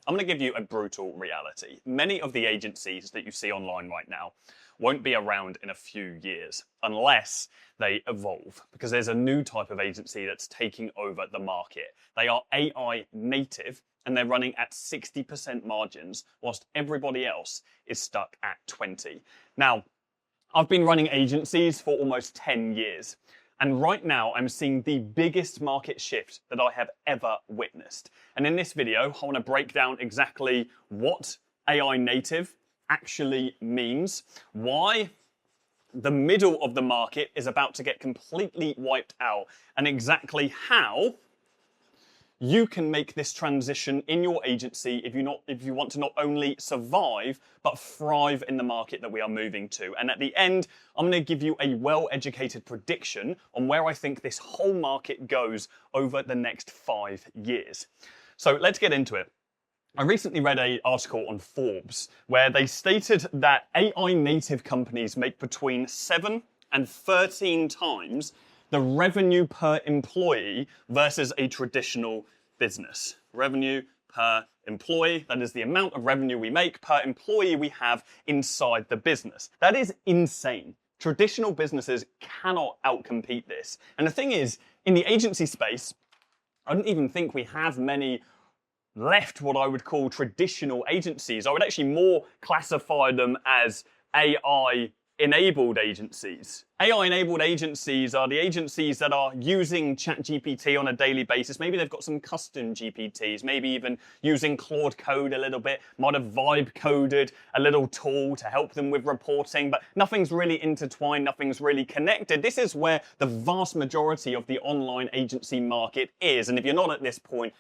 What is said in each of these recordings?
I'm going to give you a brutal reality. Many of the agencies that you see online right now won't be around in a few years unless they evolve, because there's a new type of agency that's taking over the market. They are AI native and they're running at 60% margins whilst everybody else is stuck at 20. Now, I've been running agencies for almost 10 years. And right now, I'm seeing the biggest market shift that I have ever witnessed. And in this video, I want to break down exactly what AI native actually means, why the middle of the market is about to get completely wiped out, and exactly how you can make this transition in your agency if you want to not only survive, but thrive in the market that we are moving to. And at the end, I'm going to give you a well-educated prediction on where I think this whole market goes over the next 5 years. So let's get into it. I recently read an article on Forbes where they stated that AI native companies make between 7 and 13 times the revenue per employee versus a traditional business. Revenue per employee, that is the amount of revenue we make per employee we have inside the business. That is insane. Traditional businesses cannot outcompete this. And the thing is, in the agency space, I don't even think we have many left what I would call traditional agencies. I would actually more classify them as AI-enabled agencies. AI-enabled agencies are the agencies that are using ChatGPT on a daily basis. Maybe they've got some custom GPTs, maybe even using Claude Code a little bit, might have vibe coded a little tool to help them with reporting, but nothing's really intertwined, nothing's really connected. This is where the vast majority of the online agency market is. And if you're not at this point,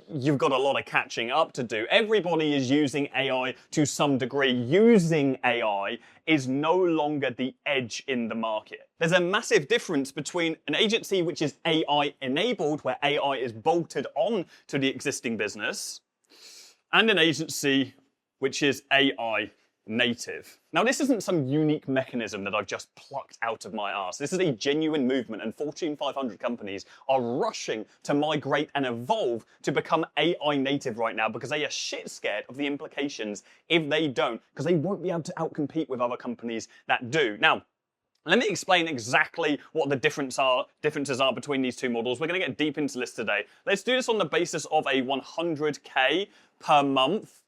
you've got a lot of catching up to do. Everybody is using AI to some degree. Using AI is no longer the edge in the market. There's a massive difference between an agency which is AI enabled, where AI is bolted on to the existing business, and an agency which is AI native. Now, this isn't some unique mechanism that I've just plucked out of my arse. This is a genuine movement, and Fortune 500 companies are rushing to migrate and evolve to become AI native right now because they are shit scared of the implications if they don't, because they won't be able to outcompete with other companies that do. Now, let me explain exactly what the differences are between these two models. We're going to get deep into this today. Let's do this on the basis of a 100K per month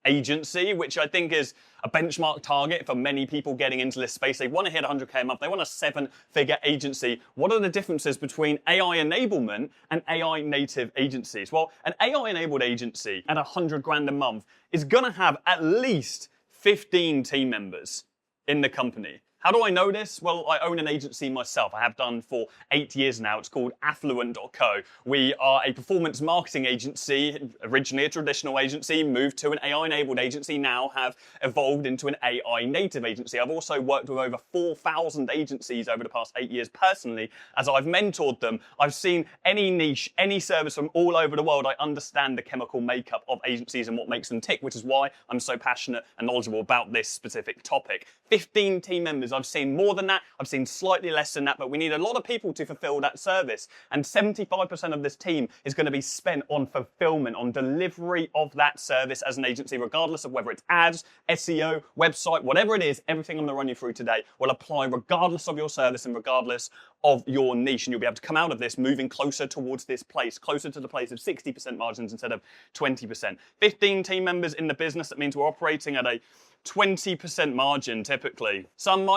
agency, which I think is a benchmark target for many people getting into this space. They want to hit 100K a month. They want a 7-figure agency. What are the differences between AI enablement and AI native agencies? Well, an AI enabled agency at 100 grand a month is going to have at least 15 team members in the company. How do I know this? Well, I own an agency myself. I have done for 8 years now. It's called Affluent.co. We are a performance marketing agency, originally a traditional agency, moved to an AI-enabled agency, now have evolved into an AI-native agency. I've also worked with over 4,000 agencies over the past 8 years personally. As I've mentored them, I've seen any niche, any service from all over the world. I understand the chemical makeup of agencies and what makes them tick, which is why I'm so passionate and knowledgeable about this specific topic. 15 team members. I've seen more than that. I've seen slightly less than that, but we need a lot of people to fulfill that service. And 75% of this team is going to be spent on fulfillment, on delivery of that service as an agency, regardless of whether it's ads, SEO, website, whatever it is. Everything I'm going to run you through today will apply regardless of your service and regardless of your niche. And you'll be able to come out of this moving closer towards this place, closer to the place of 60% margins instead of 20%. 15 team members in the business. That means we're operating at a 20% margin typically.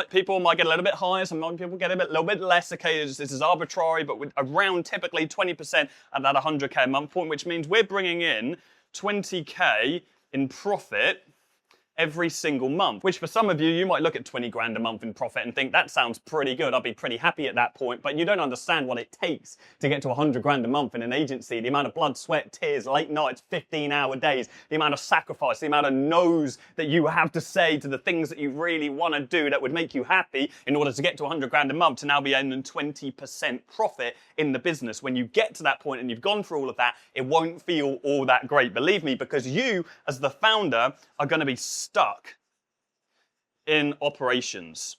People might get a little bit higher, some people get a little bit less. Okay, this is arbitrary, but with around typically 20% at that 100K a month point, which means we're bringing in 20K in profit every single month, which for some of you, you might look at 20 grand a month in profit and think that sounds pretty good. I'd be pretty happy at that point, but you don't understand what it takes to get to 100 grand a month in an agency. The amount of blood, sweat, tears, late nights, 15-hour days, the amount of sacrifice, the amount of no's that you have to say to the things that you really want to do that would make you happy in order to get to 100 grand a month to now be earning 20% profit in the business. When you get to that point and you've gone through all of that, it won't feel all that great, believe me, because you as the founder are going to be stuck in operations.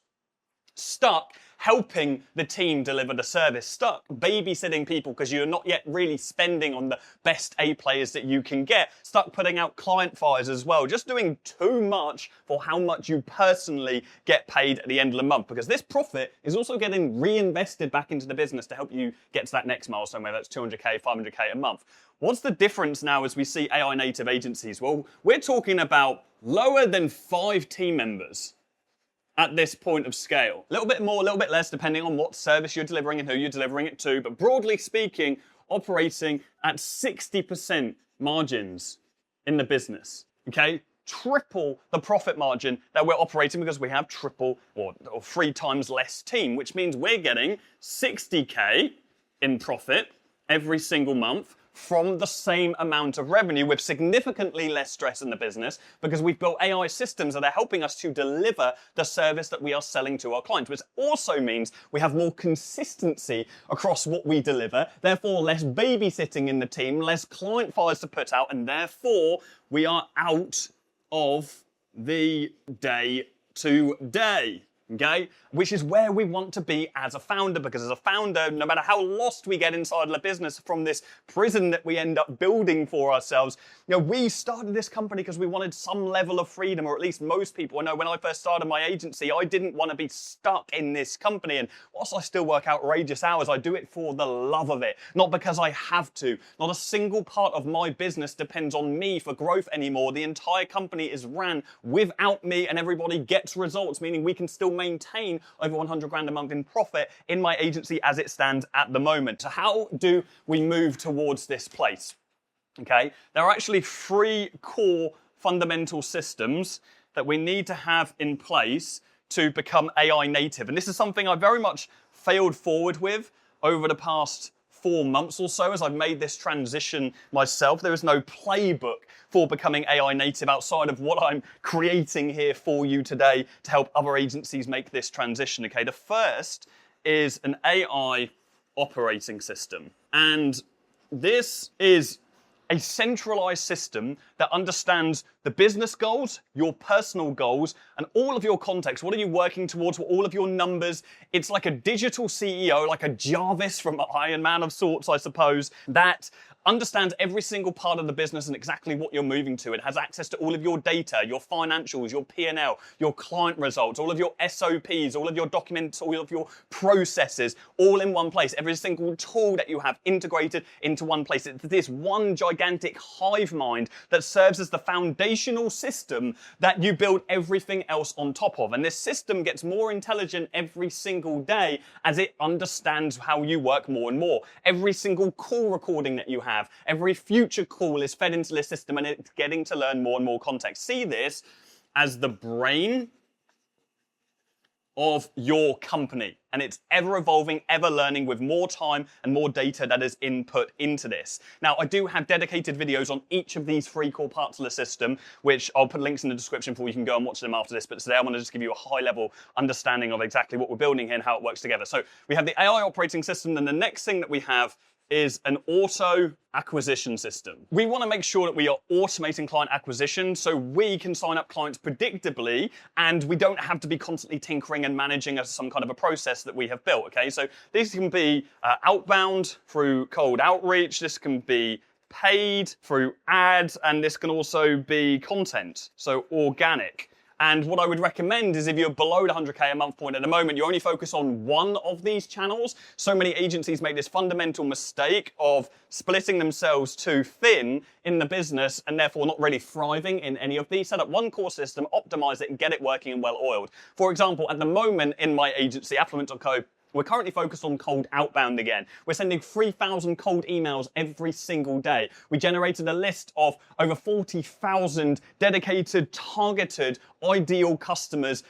stuck helping the team deliver the service, stuck babysitting people because you're not yet really spending on the best A players that you can get, stuck putting out client fires as well, just doing too much for how much you personally get paid at the end of the month, because this profit is also getting reinvested back into the business to help you get to that next milestone, whether that's 200k, 500k a month. What's the difference now as we see AI native agencies? Well, we're talking about lower than 5 team members at this point of scale. A little bit more, a little bit less, depending on what service you're delivering and who you're delivering it to, but broadly speaking, operating at 60% margins in the business, okay? Triple the profit margin that we're operating because we have triple or 3 times less team, which means we're getting 60k in profit every single month from the same amount of revenue with significantly less stress in the business because we've built AI systems that are helping us to deliver the service that we are selling to our clients, which also means we have more consistency across what we deliver, therefore less babysitting in the team, less client fires to put out, and therefore we are out of the day to day. Okay? Which is where we want to be as a founder, because as a founder, no matter how lost we get inside the business from this prison that we end up building for ourselves, we started this company because we wanted some level of freedom, or at least most people. I know when I first started my agency, I didn't want to be stuck in this company. And whilst I still work outrageous hours, I do it for the love of it, not because I have to. Not a single part of my business depends on me for growth anymore. The entire company is ran without me, and everybody gets results, meaning we can still maintain over 100 grand a month in profit in my agency as it stands at the moment. So how do we move towards this place? Okay, there are actually 3 core fundamental systems that we need to have in place to become AI native. And this is something I very much failed forward with over the past 4 months or so as I've made this transition myself. There is no playbook for becoming AI native outside of what I'm creating here for you today to help other agencies make this transition. Okay, the first is an AI operating system. And this is a centralized system that understands the business goals, your personal goals, and all of your context. What are you working towards? What all of your numbers? It's like a digital CEO, like a Jarvis from Iron Man of sorts, I suppose, that understands every single part of the business and exactly what you're moving to. It has access to all of your data, your financials, your P&L, your client results, all of your SOPs, all of your documents, all of your processes, all in one place. Every single tool that you have integrated into one place. It's this one gigantic hive mind that serves as the foundational system that you build everything else on top of. And this system gets more intelligent every single day as it understands how you work more and more. Every single call recording that you have, every future call is fed into this system, and it's getting to learn more and more context. See this as the brain of your company, and it's ever evolving, ever learning with more time and more data that is input into this. Now, I do have dedicated videos on each of these 3 core parts of the system, which I'll put links in the description for you can go and watch them after this. But today I want to just give you a high level understanding of exactly what we're building here and how it works together. So we have the AI operating system, and the next thing that we have is an auto acquisition system. We want to make sure that we are automating client acquisition so we can sign up clients predictably and we don't have to be constantly tinkering and managing some kind of a process that we have built, okay? So this can be outbound through cold outreach, this can be paid through ads, and this can also be content, so organic. And what I would recommend is if you're below the 100k a month point at the moment, you only focus on one of these channels. So many agencies make this fundamental mistake of splitting themselves too thin in the business and therefore not really thriving in any of these. Set up one core system, optimize it, and get it working and well oiled. For example, at the moment in my agency, Affluent.co, we're currently focused on cold outbound again. We're sending 3,000 cold emails every single day. We generated a list of over 40,000 dedicated, targeted, ideal customers,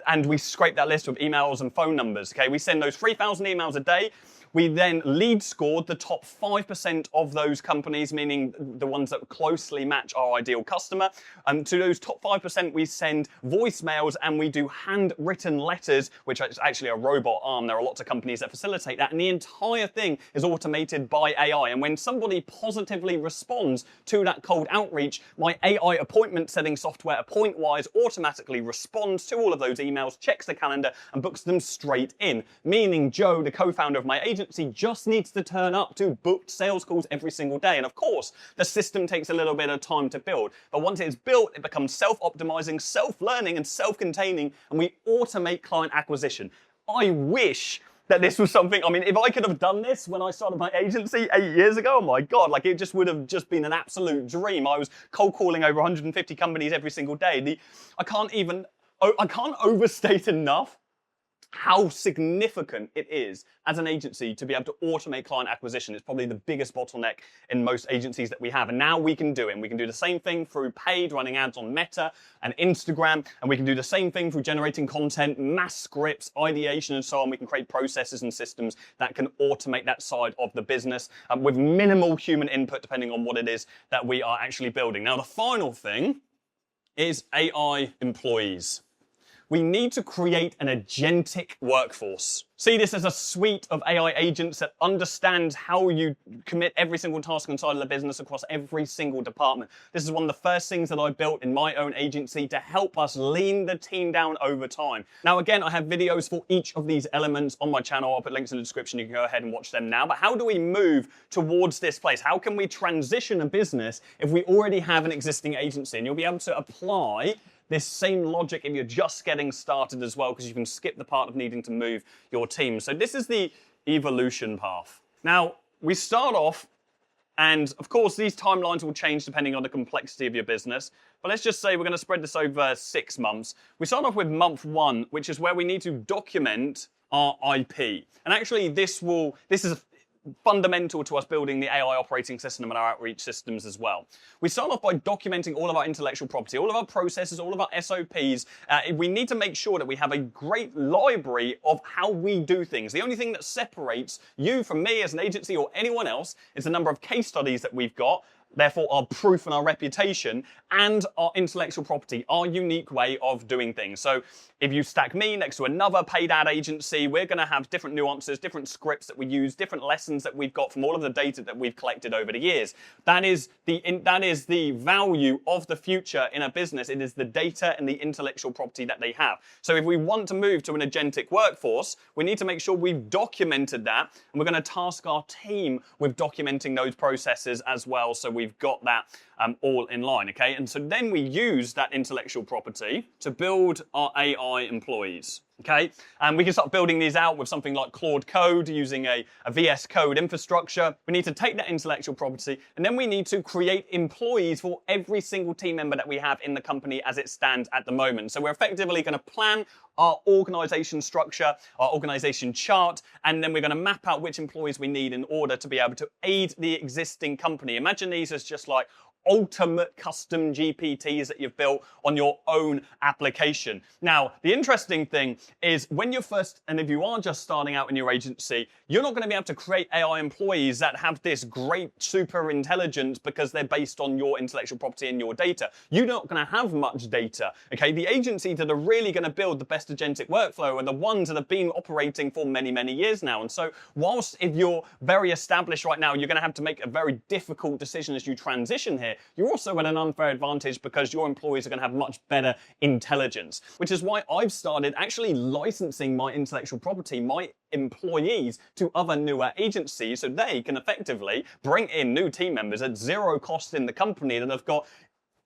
and we scrape that list with emails and phone numbers. Okay, we send those 3,000 emails a day. We then lead scored the top 5% of those companies, meaning the ones that closely match our ideal customer. To those top 5%, we send voicemails and we do handwritten letters, which is actually a robot arm. There are lots of companies that facilitate that. And the entire thing is automated by AI. And when somebody positively responds to that cold outreach, my AI appointment setting software AppointWise automatically responds to all of those emails, checks the calendar, and books them straight in. Meaning Joe, the co-founder of my agency, just needs to turn up to booked sales calls every single day. And of course, the system takes a little bit of time to build. But once it's built, it becomes self-optimizing, self-learning, and self-containing, and we automate client acquisition. I wish that this was something, I mean, if I could have done this when I started my agency 8 years ago, oh my God, like it just would have just been an absolute dream. I was cold calling over 150 companies every single day. I can't overstate enough how significant it is as an agency to be able to automate client acquisition. It's probably the biggest bottleneck in most agencies that we have. And now we can do it. And we can do the same thing through paid, running ads on Meta and Instagram. And we can do the same thing through generating content, mass scripts, ideation, and so on. We can create processes and systems that can automate that side of the business with minimal human input, depending on what it is that we are actually building. Now, the final thing is AI employees. We need to create an agentic workforce. See this as a suite of AI agents that understands how you commit every single task inside of the business across every single department. This is one of the first things that I built in my own agency to help us lean the team down over time. Now, again, I have videos for each of these elements on my channel. I'll put links in the description. You can go ahead and watch them now. But how do we move towards this place? How can we transition a business if we already have an existing agency? And you'll be able to apply this same logic if you're just getting started as well, because you can skip the part of needing to move your team. So this is the evolution path. Now, we start off, and of course, these timelines will change depending on the complexity of your business. But let's just say we're going to spread this over 6 months. We start off with month 1, which is where we need to document our IP. And actually, this is fundamental to us building the AI operating system and our outreach systems as well. We start off by documenting all of our intellectual property, all of our processes, all of our SOPs. We need to make sure that we have a great library of how we do things. The only thing that separates you from me as an agency or anyone else is the number of case studies that we've got, therefore our proof and our reputation, and our intellectual property, our unique way of doing things. So if you stack me next to another paid ad agency, we're going to have different nuances, different scripts that we use, different lessons that we've got from all of the data that we've collected over the years. That is the value of the future in a business. It is the data and the intellectual property that they have. So if we want to move to an agentic workforce, we need to make sure we've documented that, and we're going to task our team with documenting those processes as well, so we've got that all in line, okay? And so then we use that intellectual property to build our AI employees, okay? And we can start building these out with something like Claude Code, using a VS Code infrastructure. We need to take that intellectual property, and then we need to create employees for every single team member that we have in the company as it stands at the moment. So we're effectively going to plan our organization structure, our organization chart, and then we're going to map out which employees we need in order to be able to aid the existing company. Imagine these as just like ultimate custom GPTs that you've built on your own application. Now, the interesting thing is when you're first, and if you are just starting out in your agency, you're not going to be able to create AI employees that have this great super intelligence because they're based on your intellectual property and your data. You're not going to have much data, okay? The agencies that are really going to build the best agentic workflow are the ones that have been operating for many, many years now. And so whilst if you're very established right now, you're going to have to make a very difficult decision as you transition here, you're also at an unfair advantage because your employees are going to have much better intelligence, which is why I've started actually licensing my intellectual property, my employees, to other newer agencies so they can effectively bring in new team members at zero cost in the company that have got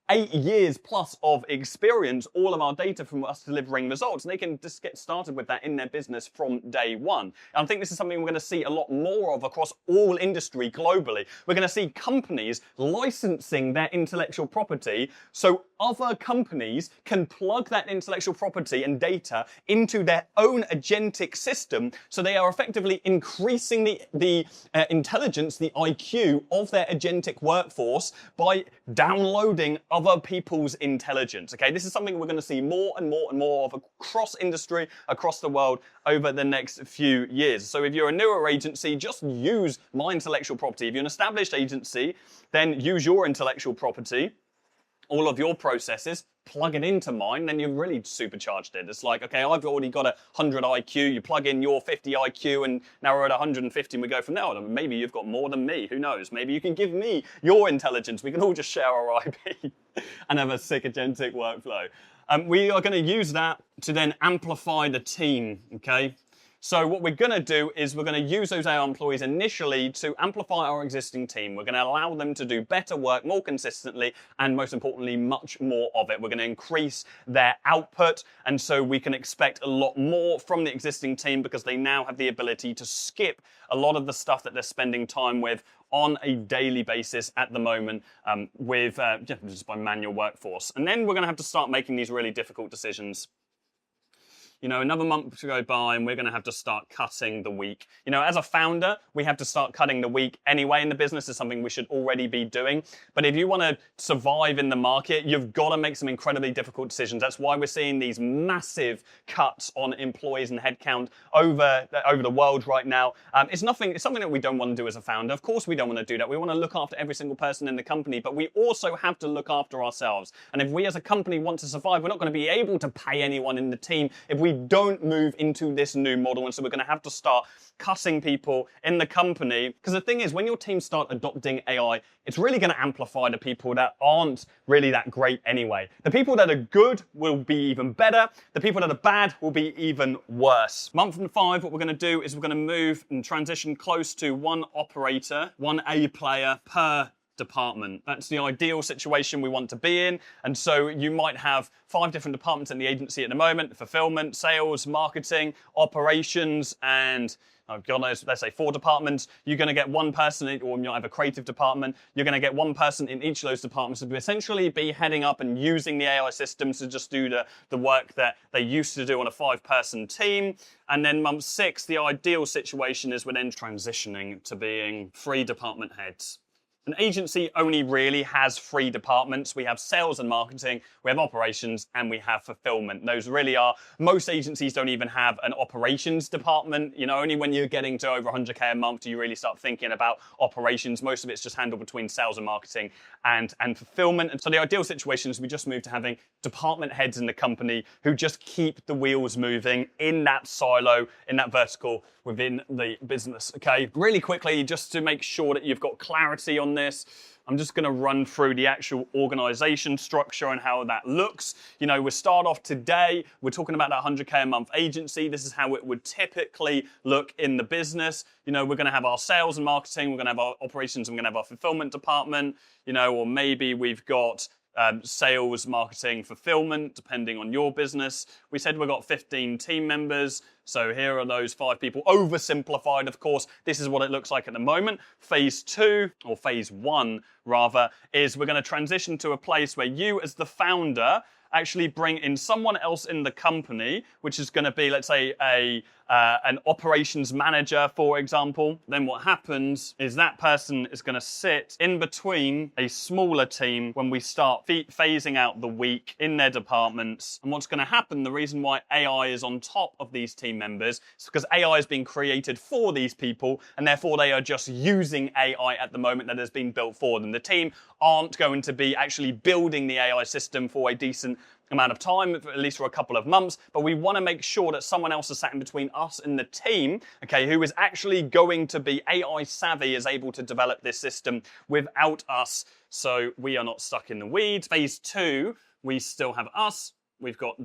8 years plus of experience, all of our data from us delivering results, and they can just get started with that in their business from day one. And I think this is something we're going to see a lot more of across all industry globally. We're going to see companies licensing their intellectual property so other companies can plug that intellectual property and data into their own agentic system, so they are effectively increasing the intelligence, the IQ of their agentic workforce by downloading other other people's intelligence. Okay, this is something we're going to see more and more and more of across industry, across the world over the next few years. So if you're a newer agency, just use my intellectual property. If you're an established agency, then use your intellectual property, all of your processes, plug it into mine, then you've really supercharged it. It's like, okay, I've already got 100 IQ, you plug in your 50 IQ, and now we're at 150 and we go from there. Maybe you've got more than me, who knows? Maybe you can give me your intelligence. We can all just share our IP and have a sick agentic workflow. We are going to use that to then amplify the team, okay? So what we're going to do is we're going to use those AI employees initially to amplify our existing team. We're going to allow them to do better work more consistently and, most importantly, much more of it. We're going to increase their output, and so we can expect a lot more from the existing team because they now have the ability to skip a lot of the stuff that they're spending time with on a daily basis at the moment just by manual workforce. And then we're going to have to start making these really difficult decisions. You know, another month to go by and we're going to have to start cutting the week. You know, as a founder, we have to start cutting the week anyway in the business. Is something we should already be doing. But if you want to survive in the market, you've got to make some incredibly difficult decisions. That's why we're seeing these massive cuts on employees and headcount over the world right now. It's something that we don't want to do as a founder. Of course, we don't want to do that. We want to look after every single person in the company, but we also have to look after ourselves. And if we as a company want to survive, we're not going to be able to pay anyone in the team if we don't move into this new model. And so we're going to have to start cutting people in the company. Because the thing is, when your team start adopting AI, it's really going to amplify the people that aren't really that great anyway. The people that are good will be even better. The people that are bad will be even worse. Month 5, what we're going to do is we're going to move and transition close to one operator, one A player per department. That's the ideal situation we want to be in. And so you might have 5 different departments in the agency at the moment: fulfillment, sales, marketing, operations, and God knows, let's say 4 departments. You're going to get one person, or you might have a creative department. You're going to get one person in each of those departments to essentially be heading up and using the AI systems to just do the work that they used to do on a 5-person team. And then month 6, the ideal situation is we're then transitioning to being 3 department heads. An agency only really has 3 departments. We have sales and marketing, we have operations, and we have fulfillment. Those really are, most agencies don't even have an operations department. You know, only when you're getting to over 100K a month do you really start thinking about operations. Most of it's just handled between sales and marketing and fulfillment. And so the ideal situation is we just move to having department heads in the company who just keep the wheels moving in that silo, in that vertical within the business, okay? Really quickly, just to make sure that you've got clarity on this, I'm just going to run through the actual organization structure and how that looks. You know, we start off today, we're talking about that 100K a month agency. This is how it would typically look in the business. You know, we're going to have our sales and marketing, we're going to have our operations, and we're going to have our fulfillment department, you know, or maybe we've got sales, marketing, fulfillment, depending on your business. We said we've got 15 team members. So here are those 5 people. Oversimplified, of course. This is what it looks like at the moment. Phase 2, or phase 1 rather, is we're going to transition to a place where you as the founder actually bring in someone else in the company, which is going to be, let's say, an operations manager, for example. Then what happens is that person is going to sit in between a smaller team when we start phasing out the week in their departments. And what's going to happen, the reason why AI is on top of these team members, is because AI is being created for these people, and therefore they are just using AI at the moment that has been built for them. The team aren't going to be actually building the AI system for a decent amount of time, at least for a couple of months, but we want to make sure that someone else is sat in between us and the team, okay, who is actually going to be AI savvy, is able to develop this system without us, so we are not stuck in the weeds. Phase 2, we still have us. We've got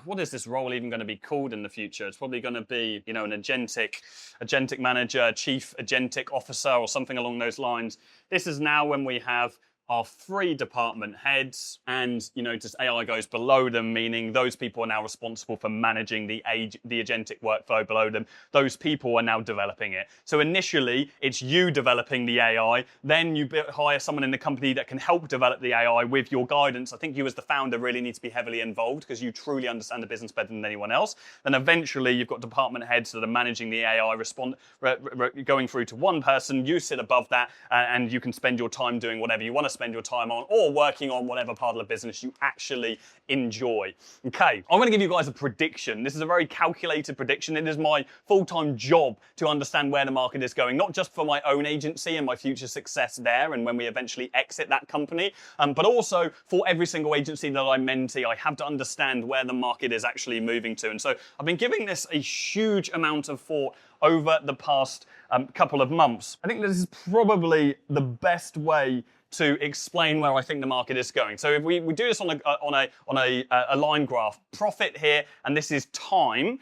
what is this role even going to be called in the future? It's probably going to be, you know, an agentic manager, chief agentic officer, or something along those lines. This is now when we have our 3 department heads, and, you know, just AI goes below them, meaning those people are now responsible for managing the agentic workflow below them. Those people are now developing it. So initially, it's you developing the AI, then you hire someone in the company that can help develop the AI with your guidance. I think you as the founder really need to be heavily involved because you truly understand the business better than anyone else. Then eventually, you've got department heads that are managing the AI, going through to one person. You sit above that, and you can spend your time doing whatever you want to spend your time on, or working on whatever part of the business you actually enjoy. Okay, I'm gonna give you guys a prediction. This is a very calculated prediction. It is my full-time job to understand where the market is going, not just for my own agency and my future success there and when we eventually exit that company, but also for every single agency that I mentee. I have to understand where the market is actually moving to. And so I've been giving this a huge amount of thought over the past couple of months. I think this is probably the best way to explain where I think the market is going. So if we do this on a line graph, profit here, and this is time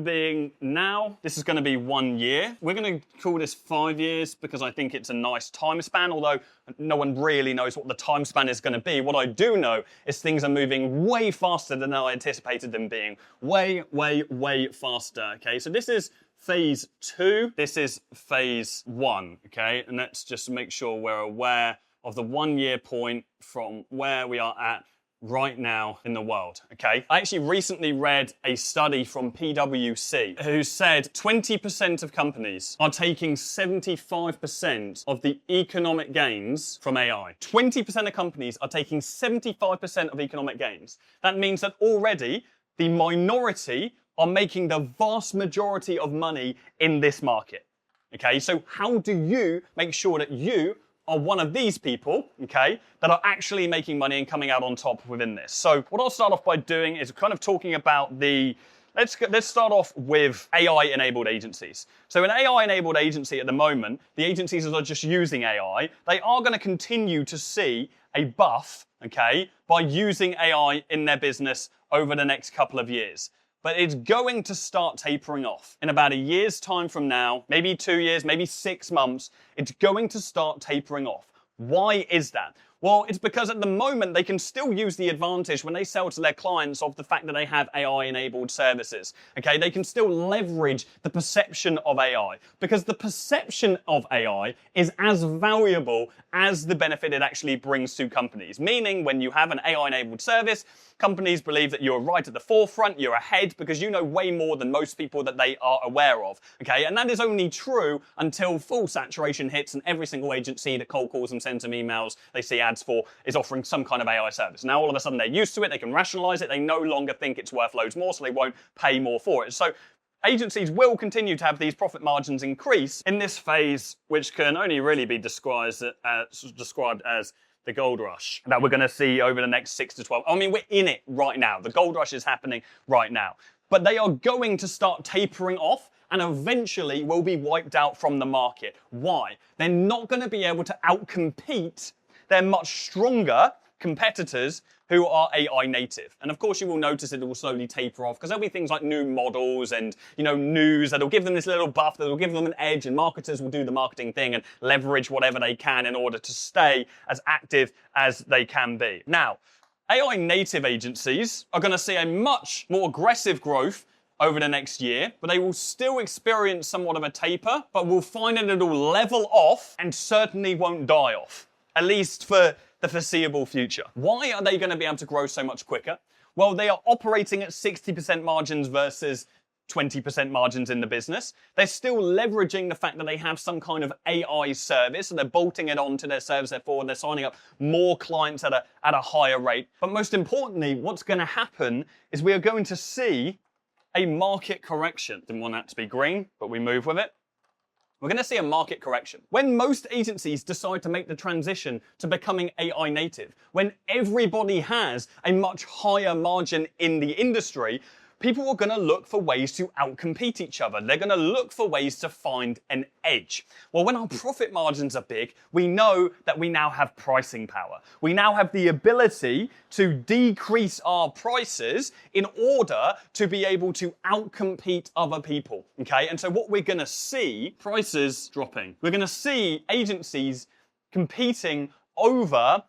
being now, this is going to be 1 year. We're going to call this 5 years because I think it's a nice time span, although no one really knows what the time span is going to be. What I do know is things are moving way faster than I anticipated them being. Way, way, way faster, okay? So this is phase 2, this is phase 1, okay? And let's just make sure we're aware of the 1 year point from where we are at right now in the world, okay? I actually recently read a study from PwC who said 20% of companies are taking 75% of the economic gains from AI. 20% of companies are taking 75% of economic gains. That means that already the minority are making the vast majority of money in this market, okay? So how do you make sure that you are one of these people, okay, that are actually making money and coming out on top within this? So what I'll start off by doing is kind of talking about let's start off with AI-enabled agencies. So an AI-enabled agency at the moment, the agencies that are just using AI, they are going to continue to see a buff, okay, by using AI in their business over the next couple of years. But it's going to start tapering off. In about a year's time from now, maybe 2 years, maybe 6 months, it's going to start tapering off. Why is that? Well, it's because at the moment they can still use the advantage when they sell to their clients of the fact that they have AI-enabled services. Okay, they can still leverage the perception of AI because the perception of AI is as valuable as the benefit it actually brings to companies. Meaning, when you have an AI-enabled service, companies believe that you're right at the forefront, you're ahead because you know way more than most people that they are aware of. Okay, and that is only true until full saturation hits and every single agency that cold calls and sends them emails they see ads for is offering some kind of AI service. Now all of a sudden they're used to it, they can rationalize it, they no longer think it's worth loads more, so they won't pay more for it. So agencies will continue to have these profit margins increase in this phase, which can only really be described as the gold rush that we're going to see over the next 6 to 12. I mean, we're in it right now. The gold rush is happening right now. But they are going to start tapering off and eventually will be wiped out from the market. Why? They're not going to be able to outcompete their much stronger competitors who are AI native. And of course you will notice it will slowly taper off because there'll be things like new models and news that'll give them this little buff, that'll give them an edge, and marketers will do the marketing thing and leverage whatever they can in order to stay as active as they can be. Now, AI native agencies are going to see a much more aggressive growth over the next year, but they will still experience somewhat of a taper, but we'll find that it'll level off and certainly won't die off, at least for the foreseeable future. Why are they going to be able to grow so much quicker? Well, they are operating at 60% margins versus 20% margins in the business. They're still leveraging the fact that they have some kind of AI service, and they're bolting it onto their service, therefore they're signing up more clients at a higher rate. But most importantly, what's going to happen is we are going to see a market correction. Didn't want that to be green, but we move with it. We're going to see a market correction. When most agencies decide to make the transition to becoming AI native, when everybody has a much higher margin in the industry, people are going to look for ways to outcompete each other. They're going to look for ways to find an edge. Well, when our profit margins are big, we know that we now have pricing power. We now have the ability to decrease our prices in order to be able to outcompete other people, okay? And so what we're going to see, prices dropping. We're going to see agencies competing over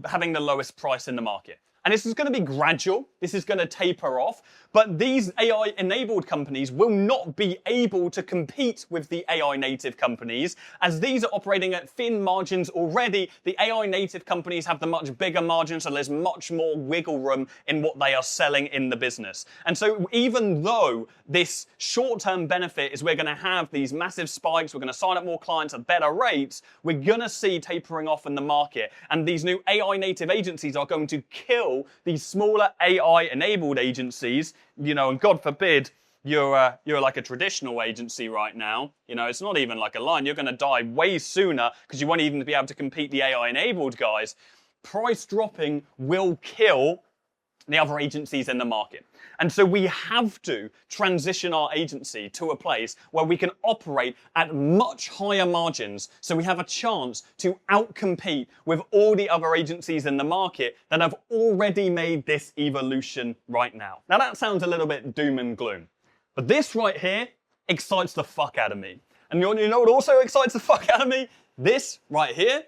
having the lowest price in the market. And this is going to be gradual. This is going to taper off. But these AI-enabled companies will not be able to compete with the AI-native companies, as these are operating at thin margins already. The AI-native companies have the much bigger margins, so there's much more wiggle room in what they are selling in the business. And so even though this short-term benefit is we're going to have these massive spikes, we're going to sign up more clients at better rates, we're going to see tapering off in the market. And these new AI-native agencies are going to kill these smaller AI-enabled agencies, you know, and God forbid, you're like a traditional agency right now. You know, it's not even like a line. You're going to die way sooner because you won't even be able to compete the AI-enabled guys. Price dropping will kill the other agencies in the market. And so we have to transition our agency to a place where we can operate at much higher margins so we have a chance to outcompete with all the other agencies in the market that have already made this evolution right now. Now that sounds a little bit doom and gloom, but this right here excites the fuck out of me. And you know what also excites the fuck out of me? This right here,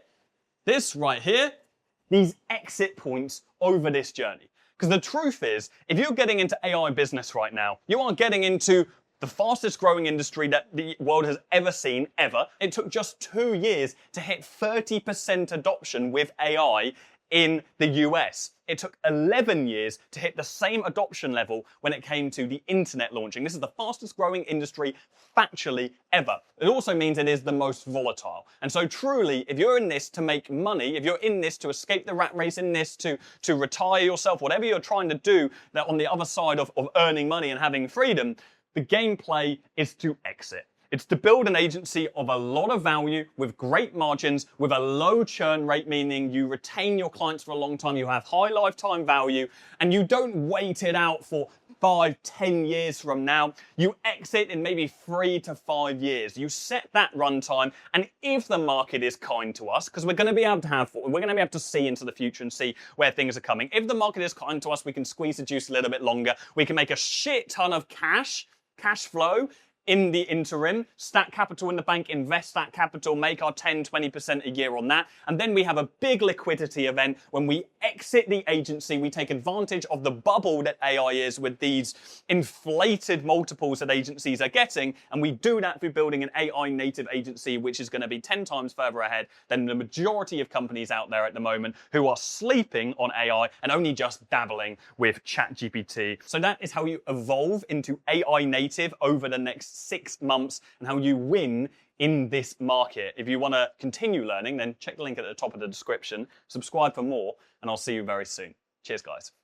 these exit points over this journey. Because the truth is, if you're getting into AI business right now, you are getting into the fastest growing industry that the world has ever seen, ever. It took just 2 years to hit 30% adoption with AI in the US. It took 11 years to hit the same adoption level when it came to the internet launching. This is the fastest growing industry factually ever. It also means it is the most volatile. And so truly, if you're in this to make money, if you're in this to escape the rat race, in this to retire yourself, whatever you're trying to do that on the other side of earning money and having freedom, the gameplay is to exit. It's to build an agency of a lot of value with great margins, with a low churn rate, meaning you retain your clients for a long time, you have high lifetime value, and you don't wait it out for 5-10 years from now. You exit in maybe 3 to 5 years. You set that runtime, and if the market is kind to us, because we're going to be able to see into the future and see where things are coming. If the market is kind to us, we can squeeze the juice a little bit longer. We can make a shit ton of cash flow in the interim, stack capital in the bank, invest that capital, make our 10-20% a year on that. And then we have a big liquidity event. When we exit the agency, we take advantage of the bubble that AI is with these inflated multiples that agencies are getting. And we do that through building an AI native agency, which is going to be 10 times further ahead than the majority of companies out there at the moment who are sleeping on AI and only just dabbling with ChatGPT. So that is how you evolve into AI native over the next 6 months and how you win in this market. If you want to continue learning, then check the link at the top of the description, subscribe for more, and I'll see you very soon. Cheers, guys.